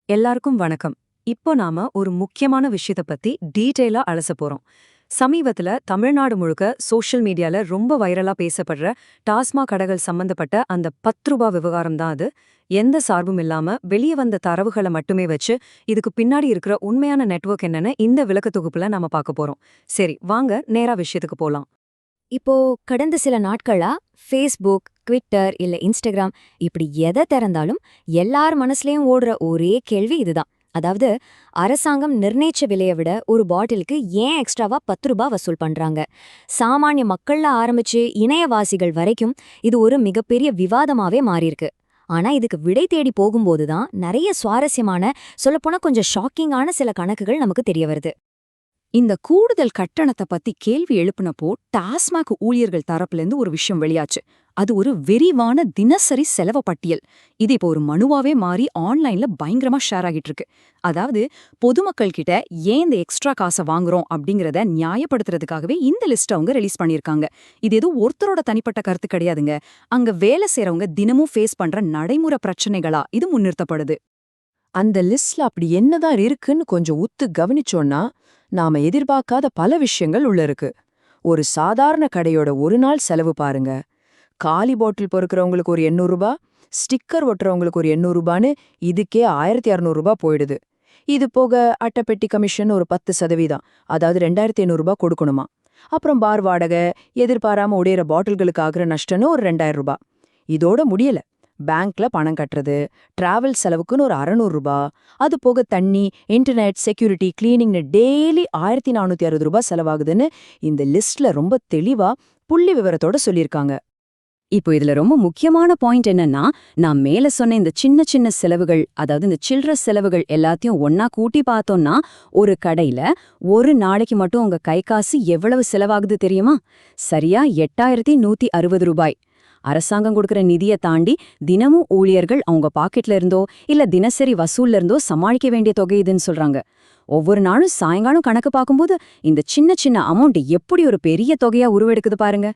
எல்லாருக்கும் வணக்கம். இப்போ நாம ஒரு முக்கியமான விஷயத்த பத்தி டீட்டெயிலா அலச போறோம். சமீபத்துல தமிழ்நாடு முழுக்க சோஷியல் மீடியால ரொம்ப வைரலா பேசப்படுற டாஸ்மாக் கடைகள் சம்பந்தப்பட்ட அந்த ரூபாய் விவகாரம் தான் அது. எந்த சார்பும் இல்லாம வெளிய வந்த தரவுகளை மட்டுமே வச்சு இதுக்கு பின்னாடி இருக்கிற உண்மையான நெட்வொர்க் என்னன்னு இந்த விளக்க தொகுப்புல நாம பார்க்க போறோம். சரி, வாங்க நேரா விஷயத்துக்கு போலாம். இப்போ கடந்த சில நாட்களா ஃபேஸ்புக், ட்விட்டர் இல்ல இன்ஸ்டாகிராம் இப்படி எதை திறந்தாலும் எல்லார் மனசுலயும் ஓடுற ஒரே கேள்வி இதுதான். அதாவது அரசாங்கம் நிர்ணயிச்ச விலையை விட ஒரு பாட்டிலுக்கு ஏன் எக்ஸ்ட்ராவா ரூபாய் வசூல் பண்றாங்க? சாமானிய மக்கள்ல ஆரம்பிச்சு இணையவாசிகள் வரைக்கும் இது ஒரு மிகப்பெரிய விவாதமாவே மாறியிருக்கு. ஆனா இதுக்கு விடை தேடி போகும்போது தான் நிறைய சுவாரஸ்யமான, சொல்லப்போனா கொஞ்சம் ஷாக்கிங்கான சில கணக்குகள் நமக்கு தெரிய வருது. இந்த கூடுதல் கட்டணத்தை பத்தி கேள்வி எழுப்புனப்போ டாஸ்மாக் ஊழியர்கள் தரப்புல இருந்து ஒரு விஷயம் வெளியாச்சு. அது ஒரு விரிவான தினசரி செலவு பட்டியல். இது இப்போ ஒரு மனுவாவே மாறி ஆன்லைன்ல பயங்கரமா ஷேர் ஆகிட்டு இருக்கு. அதாவது பொதுமக்கள் கிட்ட ஏன் இந்த எக்ஸ்ட்ரா காசை வாங்குறோம் அப்படிங்கறத நியாயப்படுத்துறதுக்காகவே இந்த லிஸ்ட் அவங்க ரிலீஸ் பண்ணிருக்காங்க. இது எதுவும் ஒருத்தரோட தனிப்பட்ட கருத்து கிடையாதுங்க. அங்க வேலை செய்யறவங்க தினமும் ஃபேஸ் பண்ற நடைமுறை பிரச்சனைகளா இது முன்னிறுத்தப்படுது. அந்த லிஸ்ட்ல அப்படி என்னதான் இருக்குன்னு கொஞ்சம் உத்து கவனிச்சோன்னா நாம எதிர்பார்க்காத பல விஷயங்கள் உள்ள இருக்கு. ஒரு சாதாரண கடையோட ஒரு நாள் செலவு பாருங்க. காலி பாட்டில் பொறுக்கிறவங்களுக்கு ஒரு 800 ரூபாய், ஸ்டிக்கர் ஒட்டுறவங்களுக்கு ஒரு 800 ரூபான்னு இதுக்கே 1600 ரூபாய் போயிடுது. இது போக அட்டைப்பெட்டி கமிஷன் ஒரு 10%, அதாவது 2500 ரூபாய் கொடுக்கணுமா. அப்புறம் பார் வாடகை, எதிர்பாராம உடையிற பாட்டில்களுக்கு ஆகிற நஷ்டன்னு ஒரு 2000 ரூபாய். இதோட முடியல. பேங்க்ல பணம் கட்டுறது, டிராவல் செலவுக்குன்னு ஒரு 600 ரூபாய், அது போக தண்ணி, இன்டர்நெட், செக்யூரிட்டி, கிளீனிங்னு டெய்லி 1460 ரூபாய் செலவாகுதுன்னு இந்த லிஸ்ட்ல ரொம்ப தெளிவா புள்ளி விவரத்தோட சொல்லியிருக்காங்க. இப்போ இதுல ரொம்ப முக்கியமான பாயிண்ட் என்னன்னா, நான் மேல சொன்ன இந்த சின்ன சின்ன செலவுகள், அதாவது இந்த சில்லற செலவுகள் எல்லாத்தையும் ஒன்னா கூட்டி பார்த்தோம்னா ஒரு கடையில ஒரு நாளைக்கு மட்டும் உங்க கை காசு எவ்வளவு செலவாகுது தெரியுமா? சரியா 8160 ரூபாய். அரசாங்கம் கொடுக்கிற நிதியை தாண்டி தினமும் ஊழியர்கள் அவங்க பாக்கெட்ல இருந்தோ இல்ல தினசரி வசூல்ல இருந்தோ சமாளிக்க வேண்டிய தொகை இதுன்னு சொல்றாங்க. ஒவ்வொரு நாளும் சாயங்காலம் கணக்கு பார்க்கும்போது இந்த சின்ன சின்ன அமௌண்ட் எப்படி ஒரு பெரிய தொகையா உருவெடுக்குது பாருங்க.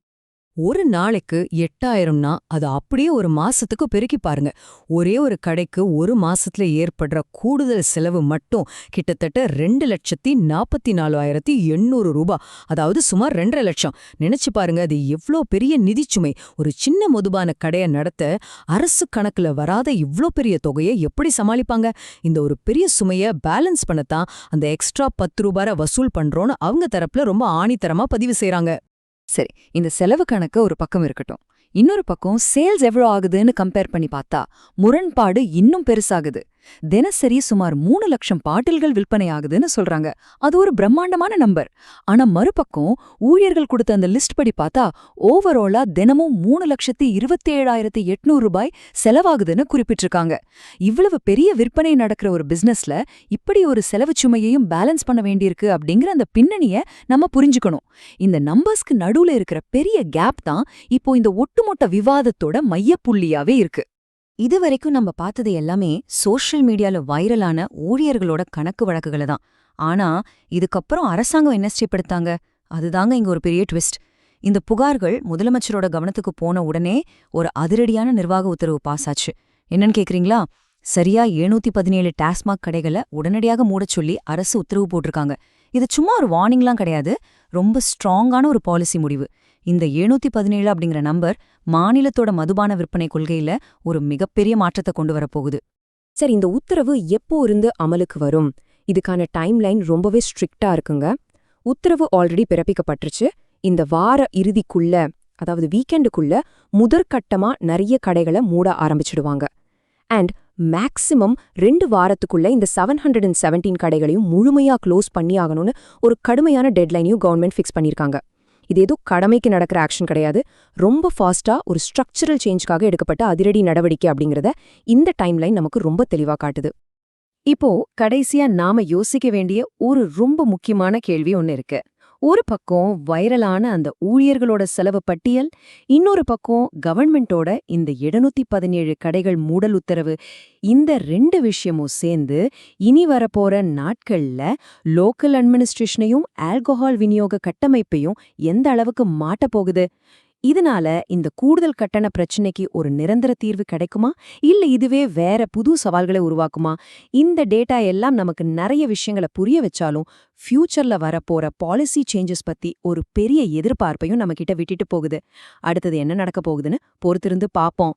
ஒரு நாளைக்கு 8000னா அது அப்படியே ஒரு மாசத்துக்கு பெருக்கி பாருங்க. ஒரே ஒரு கடைக்கு ஒரு மாசத்துல ஏற்படுற கூடுதல் செலவு மட்டும் கிட்டத்தட்ட 2,44,800 ரூபாய். அதாவது சுமார் 2.5 லட்சம். நினைச்சு பாருங்க, அது எவ்ளோ பெரிய நிதிச்சுமை. ஒரு சின்ன மதுபான கடைய நடத்த அரசு கணக்குல வராத இவ்ளோ பெரிய தொகையை எப்படி சமாளிப்பாங்க? இந்த ஒரு பெரிய சுமைய பேலன்ஸ் பண்ணத்தான் அந்த எக்ஸ்ட்ரா ரூபாய் வசூல் பண்றோன்னு அவங்க தரப்புல ரொம்ப ஆணித்தரமா பதிவு செய்றாங்க. சரி, இந்த செலவு கணக்கு ஒரு பக்கம் இருக்கட்டும். இன்னொரு பக்கம் சேல்ஸ் எவ்வளோ ஆகுதுன்னு கம்பேர் பண்ணி பார்த்தா முரண்பாடு இன்னும் பெருசாகுது. தினசரி சுமார் 3 லட்சம் பாட்டில்கள் விற்பனை ஆகுதுன்னு சொல்றாங்க. அது ஒரு பிரம்மாண்டமான நம்பர். ஆனா மறுபக்கம் ஊழியர்கள் கொடுத்த அந்த லிஸ்ட் படி பார்த்தா ஓவராலா தினமும் 3,27,800 ரூபாய் செலவாகுதுன்னு குறிப்பிட்டிருக்காங்க. இவ்வளவு பெரிய விற்பனை நடக்கிற ஒரு பிசினஸ்ல இப்படி ஒரு செலவு சுமையையும் பேலன்ஸ் பண்ண வேண்டியிருக்கு அப்படிங்கிற அந்த பின்னணிய நம்ம புரிஞ்சுக்கணும். இந்த நம்பர்ஸ்க்கு நடுவுல இருக்கிற பெரிய கேப் தான் இப்போ இந்த ஒட்டுமொத்த விவாதத்தோட மையப்புள்ளியாவே இருக்கு. இதுவரைக்கும் நம்ம பார்த்தது எல்லாமே சோஷியல் மீடியால வைரலான ஊழியர்களோட கணக்கு வழக்குகளை தான். ஆனா இதுக்கப்புறம் அரசாங்கம் என்ன ஸ்டெப் எடுத்தாங்க? அதுதாங்க இங்க ஒரு பெரிய ட்விஸ்ட். இந்த புகார்கள் முதலமைச்சரோட கவனத்துக்கு போன உடனே ஒரு அதிரடியான நிர்வாக உத்தரவு பாஸ் ஆச்சு. என்னன்னு கேக்குறீங்களா? சரியா 717 டாஸ்மாக் கடைகளை உடனடியாக மூடச் சொல்லி அரசு உத்தரவு போட்டிருக்காங்க. இது சும்மா ஒரு வார்னிங்லாம் கிடையாது, ரொம்ப ஸ்ட்ராங்கான ஒரு பாலிசி முடிவு. இந்த 717 அப்படிங்கிற நம்பர் மாநிலத்தோட மதுபான விற்பனை கொள்கையில ஒரு மிகப்பெரிய மாற்றத்தை கொண்டு வரப்போகுது. சரி, இந்த உத்தரவு எப்போ இருந்து அமலுக்கு வரும்? இதுக்கான டைம்லைன் ரொம்பவே ஸ்ட்ரிக்டா இருக்குங்க. உத்தரவு ஆல்ரெடி பிறப்பிக்கப்பட்டுருச்சு. இந்த வார இறுதிக்குள்ள, அதாவது வீக்கெண்டுக்குள்ள முதற்கட்டமா நிறைய கடைகளை மூட ஆரம்பிச்சிடுவாங்க. அண்ட் மேக்சிமம் 2 வாரத்துக்குள்ள இந்த 717 கடைகளையும் முழுமையா க்ளோஸ் பண்ணி ஆகணும்னு ஒரு கடுமையான டெட்லைனையும் கவர்மெண்ட் ஃபிக்ஸ் பண்ணியிருக்காங்க. இது ஏதோ கடமைக்கு நடக்கிற ஆக்ஷன் கிடையாது. ரொம்ப ஃபாஸ்டா ஒரு ஸ்ட்ரக்சரல் சேஞ்சுக்காக எடுக்கப்பட்ட அதிரடி நடவடிக்கை அப்படிங்கிறத இந்த டைம்லைன் நமக்கு ரொம்ப தெளிவா காட்டுது. இப்போ கடைசியா நாம யோசிக்க வேண்டிய ஒரு ரொம்ப முக்கியமான கேள்வி ஒன்னு இருக்கு. ஒரு பக்கம் வைரலான அந்த ஊழியர்களோட செலவு பட்டியல், இன்னொரு பக்கம் கவர்மெண்டோட இந்த 717 கடைகள் மூடல் உத்தரவு. இந்த 2 விஷயமும் சேர்ந்து இனி வரப்போற நாட்கள்ல லோக்கல் அட்மினிஸ்ட்ரேஷனையும் ஆல்கஹால் விநியோக கட்டமைப்பையும் எந்த அளவுக்கு மாட்டப் போகுது? இதனால இந்த கூடுதல் கட்டண பிரச்சனைக்கு ஒரு நிரந்தர தீர்வு கிடைக்குமா இல்ல இதுவே வேற புது சவால்களை உருவாக்குமா? இந்த டேட்டா எல்லாம் நமக்கு நிறைய விஷயங்களை புரிய வச்சாலும் ஃபியூச்சர்ல வரப்போற பாலிசி சேஞ்சஸ் பத்தி ஒரு பெரிய எதிர்பார்ப்பையும் நம்ம கிட்ட விட்டுட்டு போகுது. அடுத்தது என்ன நடக்க போகுதுன்னு பொறுத்திருந்து பாப்போம்.